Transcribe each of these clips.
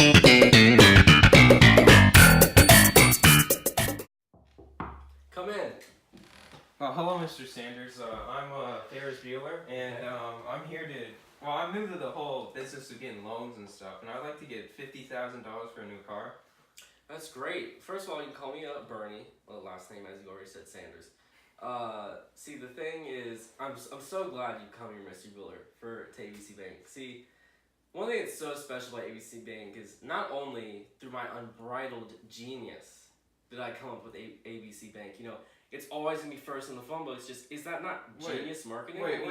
Come in. Hello, Mr. Sanders. I'm Ferris Bueller, and I'm here to. Well, I'm new to the whole business of getting loans and stuff, and I'd like to get $50,000 for a new car. That's great. First of all, you can call me Bernie. Well, last name, as you already said, Sanders. See, the thing is, I'm so glad you come here, Mr. Bueller, to ABC Bank. See, one thing that's so special about ABC Bank is not only through my unbridled genius did I come up with ABC Bank. You know, it's always gonna be first in the phone book. It's just, is that not genius marketing? Wait.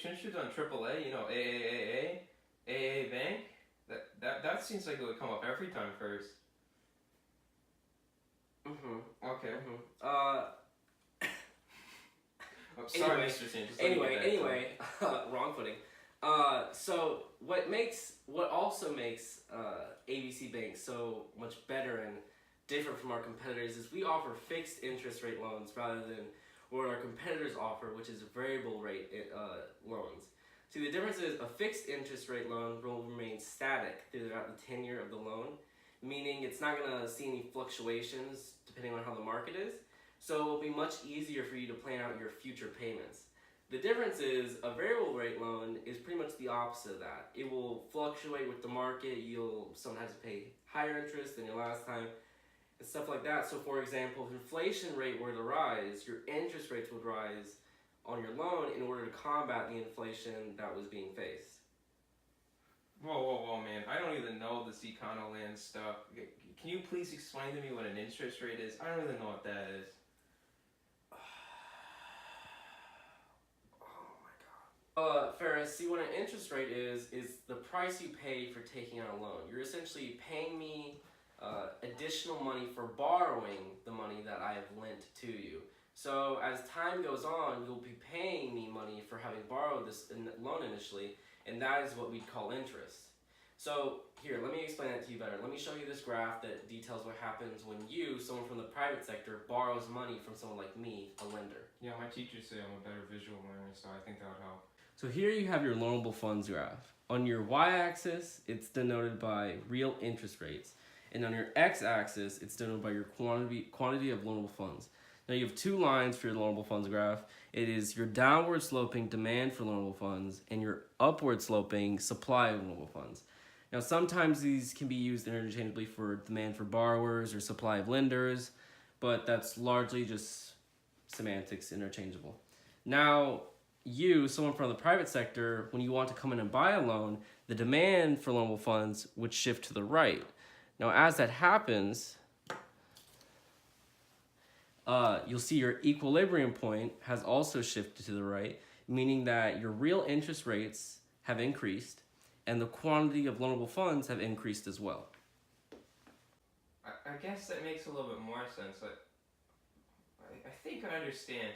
Shouldn't you have done AAA? You know, AA Bank. That seems like it would come up every time first. Okay. Oh, sorry, Anyway, Mr. Sanders. Anyway, wrong footing. So what also makes ABC Bank so much better and different from our competitors is we offer fixed interest rate loans rather than what our competitors offer, which is variable rate loans. See, the difference is a fixed interest rate loan will remain static throughout the tenure of the loan, meaning it's not going to see any fluctuations depending on how the market is, so it will be much easier for you to plan out your future payments. The difference is a variable rate loan is pretty much the opposite of that. It will fluctuate with the market. You'll sometimes pay higher interest than your last time and stuff like that. So for example, if inflation rate were to rise, your interest rates would rise on your loan in order to combat the inflation that was being faced. Whoa, man. I don't even know this econoland stuff. Can you please explain to me what an interest rate is? I don't even know what that is. Ferris, see, what an interest rate is the price you pay for taking out a loan. You're essentially paying me additional money for borrowing the money that I have lent to you. So as time goes on, you'll be paying me money for having borrowed this loan initially, and that is what we'd call interest. So here, let me explain that to you better. Let me show you this graph that details what happens when you, someone from the private sector, borrows money from someone like me, a lender. Yeah, my teachers say I'm a better visual learner, so I think that would help. So here you have your loanable funds graph. On your y-axis, it's denoted by real interest rates. And on your x-axis, it's denoted by your quantity of loanable funds. Now you have two lines for your loanable funds graph. It is your downward sloping demand for loanable funds and your upward sloping supply of loanable funds. Now sometimes these can be used interchangeably for demand for borrowers or supply of lenders, but that's largely just semantics, interchangeable. Now, you, someone from the private sector, when you want to come in and buy a loan, the demand for loanable funds would shift to the right. Now, as that happens, you'll see your equilibrium point has also shifted to the right, meaning that your real interest rates have increased and the quantity of loanable funds have increased as well. I guess that makes a little bit more sense. I think I understand.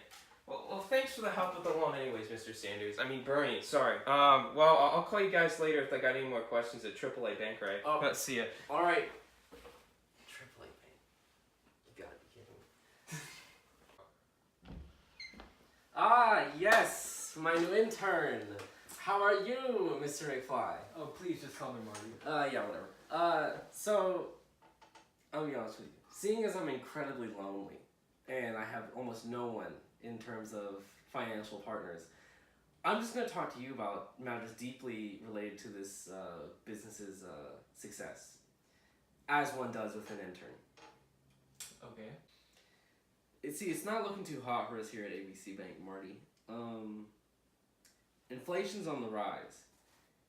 Well, thanks for the help with the loan anyways, Mr. Sanders. I mean, Bernie, sorry. I'll call you guys later if I got any more questions at AAA Bank, right? Oh. Let's see ya. All right. AAA Bank. You gotta be kidding. Yes, my new intern. How are you, Mr. McFly? Oh, please just call me Marty. Yeah, whatever. So, I'll be honest with you. Seeing as I'm incredibly lonely, and I have almost no one in terms of financial partners, I'm just going to talk to you about matters deeply related to this business's success, as one does with an intern. Okay. It's not looking too hot for us here at ABC Bank, Marty. Inflation's on the rise,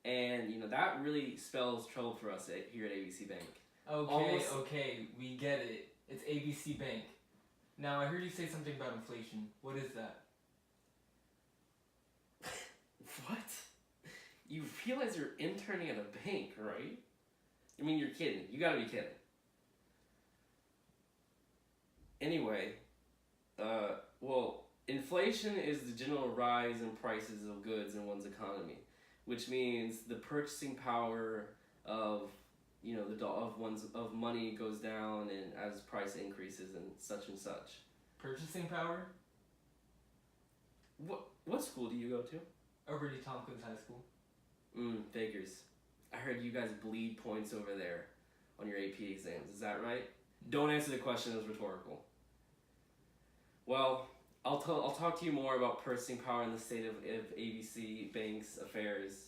and that really spells trouble for us here at ABC Bank. Okay, we get it. It's ABC Bank. Now, I heard you say something about inflation. What is that? What? You realize you're interning at a bank, right? I mean, you're kidding. You gotta be kidding. Anyway, inflation is the general rise in prices of goods in one's economy, which means the purchasing power of of money goes down and as price increases and such and such. Purchasing power? What school do you go to? Over to Tompkins High School. Figures. I heard you guys bleed points over there. on your AP exams. Is that right? Don't answer the question, it was rhetorical. Well, I'll talk to you more about purchasing power in the state of ABC Bank's affairs.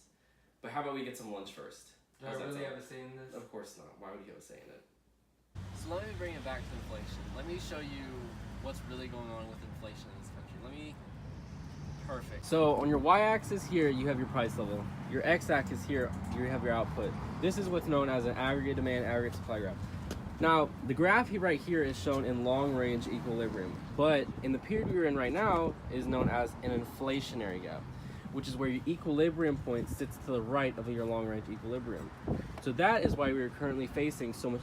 But how about we get some lunch first? Do I really have a say in this? Of course not. Why would you have a say in it? So let me bring it back to inflation. Let me show you what's really going on with inflation in this country. Perfect. So on your y-axis here, you have your price level. Your x-axis here, you have your output. This is what's known as an aggregate demand, aggregate supply graph. Now, the graph right here is shown in long-range equilibrium, but in the period we're in right now is known as an inflationary gap, which is where your equilibrium point sits to the right of your long-range equilibrium. So that is why we are currently facing so much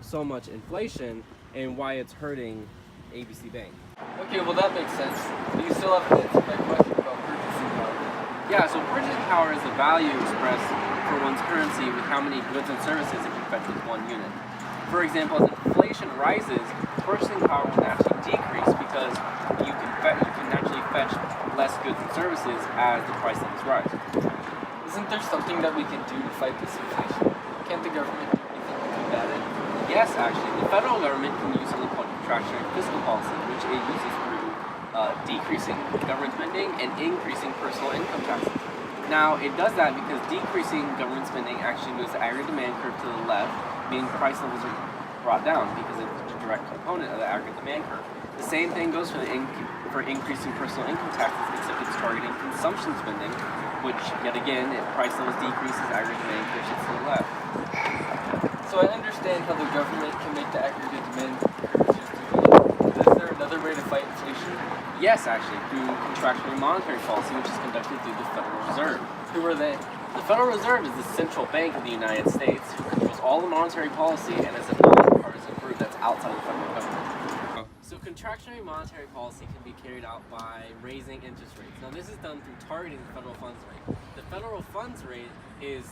so much inflation, and why it's hurting ABC Bank. Okay, well that makes sense. But you still haven't answered my question about purchasing power. Yeah, so purchasing power is the value expressed for one's currency with how many goods and services it can fetch with one unit. For example, as inflation rises, purchasing power will naturally decrease because you can naturally fetch less goods and services as the price levels rise. Isn't there something that we can do to fight this inflation? Can't the government do anything to combat it? Yes, actually, the federal government can use something called contractionary fiscal policy, which it uses through decreasing government spending and increasing personal income taxes. Now, it does that because decreasing government spending actually moves the aggregate demand curve to the left, meaning price levels are brought down because it's a direct component of the aggregate demand curve. The same thing goes for increasing personal income taxes, except it's targeting consumption spending, which, yet again, if price levels decreases, aggregate demand curve shifts to the left. So I understand how the government can make the aggregate demand curve shift to the left. But is there another way to fight inflation? Yes, actually, through contractionary monetary policy, which is conducted through the Federal Reserve. Who are they? The Federal Reserve is the central bank of the United States, who controls all the monetary policy and is a nonpartisan group that's outside of the federal government. So contractionary monetary policy can be carried out by raising interest rates. Now this is done through targeting the federal funds rate. The federal funds rate is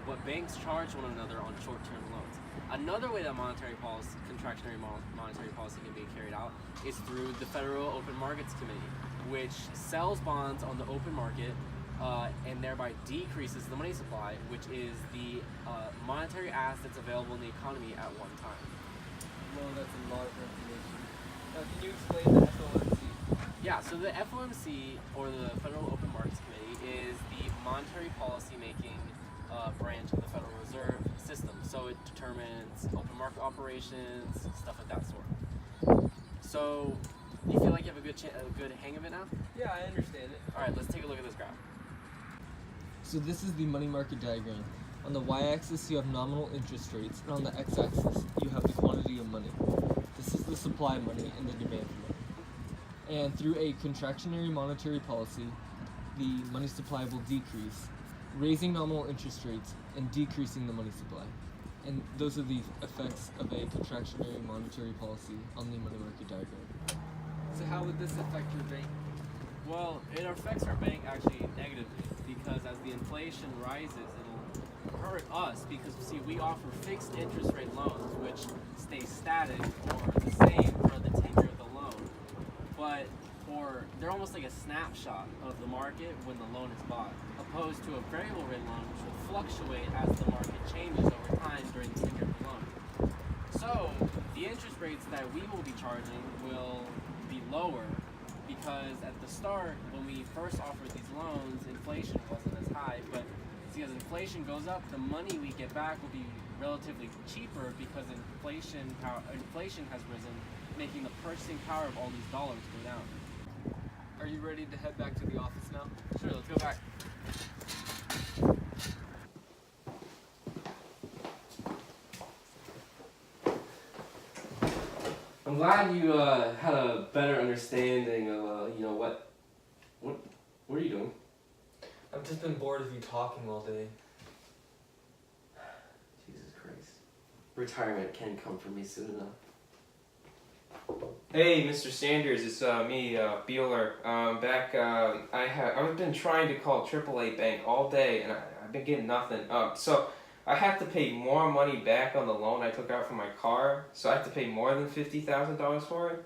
what banks charge one another on short-term loans. Another way that contractionary monetary policy can be carried out is through the Federal Open Markets Committee, which sells bonds on the open market and thereby decreases the money supply, which is the monetary assets available in the economy at one time. Well, that's a lot of information. Now, can you explain the FOMC? Yeah, so the FOMC, or the Federal Open Markets Committee, is the monetary policy-making branch of the Federal Reserve System. So it determines open market operations, stuff of that sort. So, you feel like you have a good hang of it now? Yeah, I understand it. All right, let's take a look at this graph. So this is the money market diagram. On the y-axis you have nominal interest rates, and on the x-axis you have the quantity of money. This is the supply of money and the demand for money. And through a contractionary monetary policy, the money supply will decrease, raising nominal interest rates and decreasing the money supply. And those are the effects of a contractionary monetary policy on the money market diagram. So how would this affect your bank? Well, it affects our bank actually negatively, because as the inflation rises, it'll hurt us because, see, we offer fixed interest rate loans which stay static or the same for the tenure of the loan, but they're almost like a snapshot of the market when the loan is bought, opposed to a variable rate loan which will fluctuate as the market changes over time during the tenure of the loan. So the interest rates that we will be charging will be lower because at the start, when we first offered these loans, inflation wasn't as high, but see, as inflation goes up, the money we get back will be relatively cheaper because inflation has risen, making the purchasing power of all these dollars go down. Are you ready to head back to the office now? Sure, let's go back. I'm glad you had a better understanding of what are you doing? I've just been bored of you talking all day. Jesus Christ. Retirement can come for me soon enough. Hey, Mr. Sanders, it's me, Bueller. I've been trying to call AAA Bank all day, and I've been getting nothing. So I have to pay more money back on the loan I took out for my car, so I have to pay more than $50,000 for it?